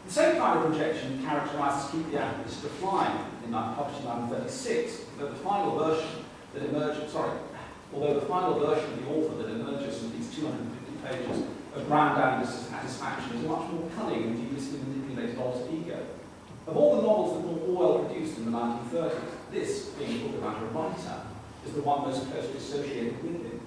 The same kind of projection characterises Keep the Apples to Fly published in 1936, although the final version of the author that emerges from these 250 pages of granddaddy satisfaction is a much more cunning and deviously manipulated alter ego. Of all the novels that Orwell produced in the 1930s, this, being a book about a writer, is the one most closely associated with him.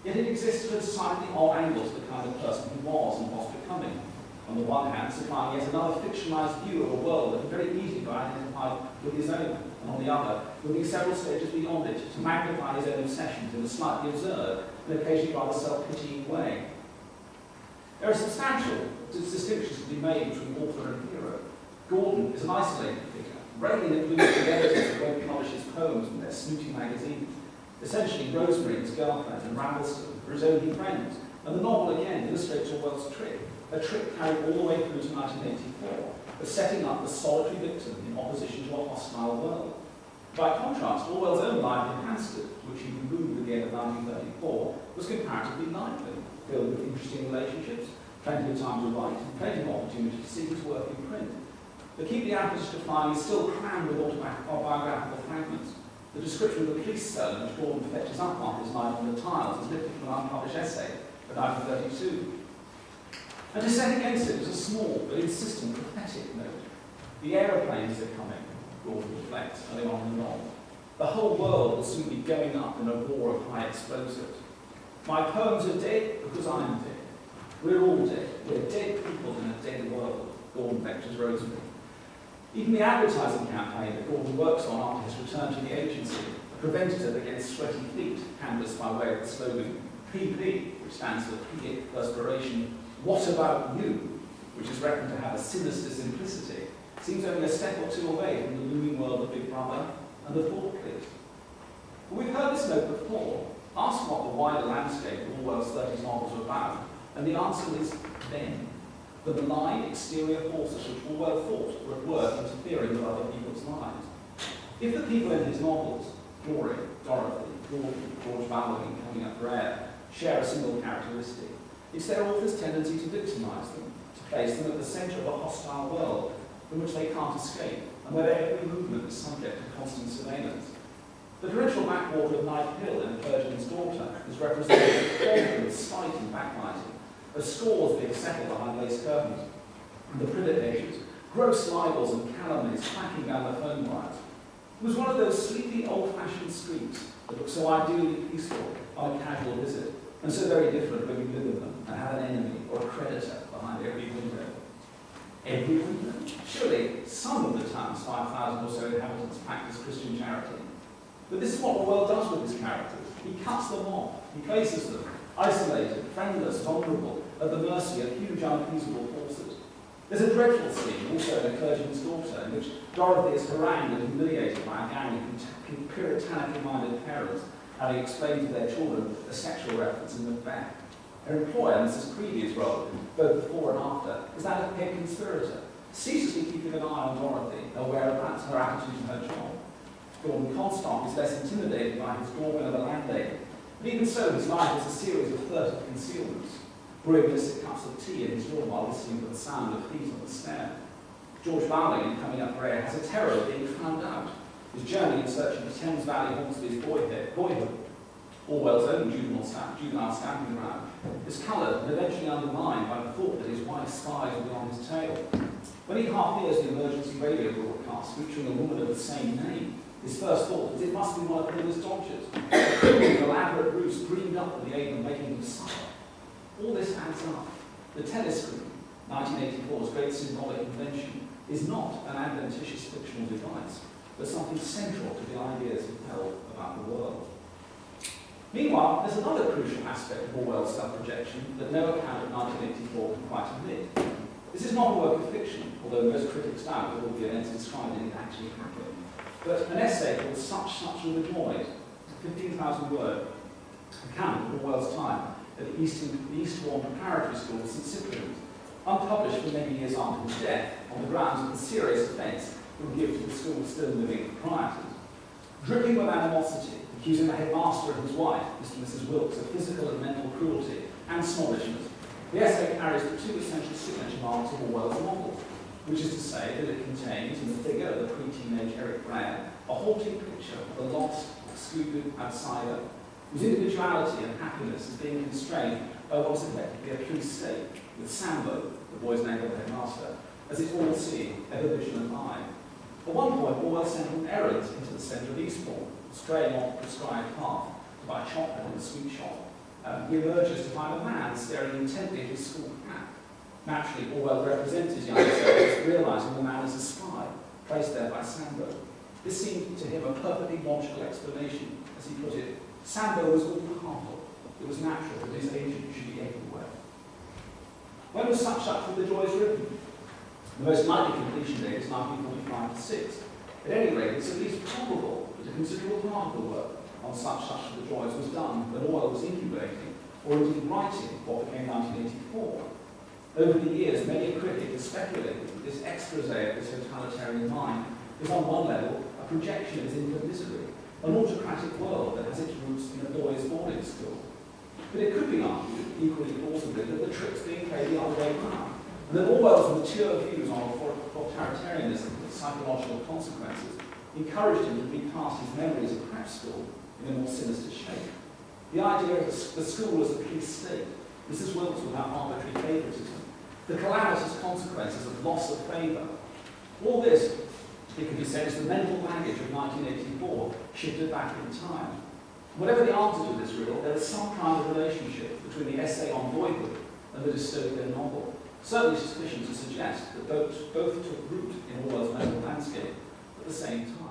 Yet it exists at a slightly odd angle to the kind of person he was and was becoming. On the one hand, supplying yet another fictionalised view of a world that can very easily be identified with his own, and on the other, moving several stages beyond it to magnify his own obsessions in a slightly absurd and occasionally rather self-pitying way. There are substantial distinctions to be made between author and hero. Gordon is an isolated figure, rarely includes the editors who won't publish his poems in their snooty magazines. Essentially, Rosemary, his girlfriend, and Rambleston are his only friends, and the novel again illustrates Orwell's trick, a trick carried all the way through to 1984, of setting up the solitary victim in opposition to a hostile world. By contrast, Orwell's own life in Hampstead, which he removed at the end of 1934, was comparatively lively, filled with interesting relationships, plenty of time to write, and plenty of opportunity to see his work in print. But Keep the Apples to Fly is still crammed with autobiographical fragments. The description of the police cell in which Gordon fetches up after his life on the tiles is lifted from an unpublished essay of 1932. And to set against it was a small but insistent prophetic note. The aeroplanes are coming, Gordon reflects early on in the novel. The whole world will soon be going up in a roar of high explosives. My poems are dead because I am dead. We're all dead. We're dead people in a dead world, Gordon lectures Rosemary. Even the advertising campaign that Gordon works on after his return to the agency, a preventative against sweaty feet, canvassed by way of the slogan PP, which stands for perspiration, what about you, which is reckoned to have a sinister simplicity, seems only a step or two away from the looming world of Big Brother and the thought police. But we've heard this note before. Ask what the wider landscape of Orwell's 30s novels are about, and the answer is them. The malign exterior forces which Orwell thought were at work interfering with other people's lives. If the people in his novels, Glory, Dorothy, Gordon, George Ballard, Coming Up for Air, share a single characteristic, it's their author's tendency to victimise them, to place them at the centre of a hostile world from which they can't escape, and where their every movement is subject to constant surveillance. The torrential backwater of Knife Hill in The Clergyman's Daughter is represented with spite and backbiting, of scores being settled behind lace curtains, and the privileges, gross libels and calumnies clacking down the phone wires. It was one of those sleepy, old-fashioned streets that look so ideally peaceful on a casual visit, and so very different when you live in them and have an enemy or a creditor behind every window. Every window? Surely some of the town's 5,000 or so inhabitants practice Christian charity. But this is what Orwell does with his characters. He cuts them off. He places them, isolated, friendless, vulnerable, at the mercy of huge, unappeasable forces. There's a dreadful scene, also in A Clergyman's Daughter, in which Dorothy is harangued and humiliated by a gang of puritanically minded parents, having explained to their children a sexual reference in Macbeth. Her employer, Mrs. Creevy's role, both before and after, is that of head conspirator, ceaselessly keeping an eye on Dorothy, aware of her attitude and her job. Gordon Comstock is less intimidated by his drawing of a landlady, but even so, his life is a series of furtive concealments, brewing illicit cups of tea in his room while listening to the sound of feet on the stair. George Bowling, in Coming Up for Air, has a terror of being found out. His journey in search of the Thames Valley haunts his boyhood. Orwell's own juvenile stamping ground is coloured and eventually undermined by the thought that his wife's spies will be on his tail. When he half hears the emergency radio broadcast featuring a woman of the same name, his first thought is it must be one of Miller's dodgers, an elaborate ruse dreamed up with the aim of making him suffer. All this adds up. The telescreen, 1984's great symbolic invention, is not an adventitious fictional device, but something central to the ideas he held about the world. Meanwhile, there's another crucial aspect of Orwell's self-projection that no account of 1984 can quite admit. This is not a work of fiction, although most critics doubt that all the events described in it actually happened, but an essay called Such Are the Joys, a 15,000-word account of Orwell's time at the Eastbourne Preparatory School in St Cyprian's, unpublished for many years after his death on the grounds of the serious offence it would give to the school's still living proprietors. Dripping with animosity, accusing the headmaster and his wife, Mr. and Mrs. Wilkes, of physical and mental cruelty and snobbishness, the essay carries the two essential signature marks of Orwell's novels. which is to say that it contains, in the figure of the pre-teenage Eric Blair, a haunting picture of the lost, excluded outsider, whose individuality and happiness is being constrained by what is effectively a police state, with Sambo, the boy's name of the headmaster, as its all-seeing, ever-vigilant eye. At one point, Orwell sent an errand into the centre of Eastbourne, straying off the prescribed path to buy chocolate in a sweet shop. He emerges to find a man staring intently at his school hat. Naturally, Orwell represents his younger self as realising the man is a spy, placed there by Sambo. This seemed to him a perfectly logical explanation. As he put it, Sambo was all-powerful. It was natural that his agent should be everywhere. When was Such with the Joys written? The most likely completion date is 1945-6. At any rate, it's at least probable that a considerable part of the work on Such with the Joys was done when Orwell was incubating, or indeed writing, what became 1984. Over the years, many a critic has speculated that this expose of the totalitarian mind is on one level a projection of his infinite misery, an autocratic world that has its roots in a boys' boarding school. But it could be argued, equally plausibly, that the trick's being played the other way around, and that Orwell's mature views on authoritarianism and its psychological consequences encouraged him to recast his memories of prep school in a more sinister shape. The idea of the school as a police state, Mrs. Wilkes without arbitrary favouritism, the calamitous consequences of loss of favour. All this, it can be said, is the mental baggage of 1984 shifted back in time. Whatever the answer to this riddle, there is some kind of relationship between the essay on boyhood and the dystopian novel. Certainly sufficient to suggest that both took root in Orwell's mental landscape at the same time.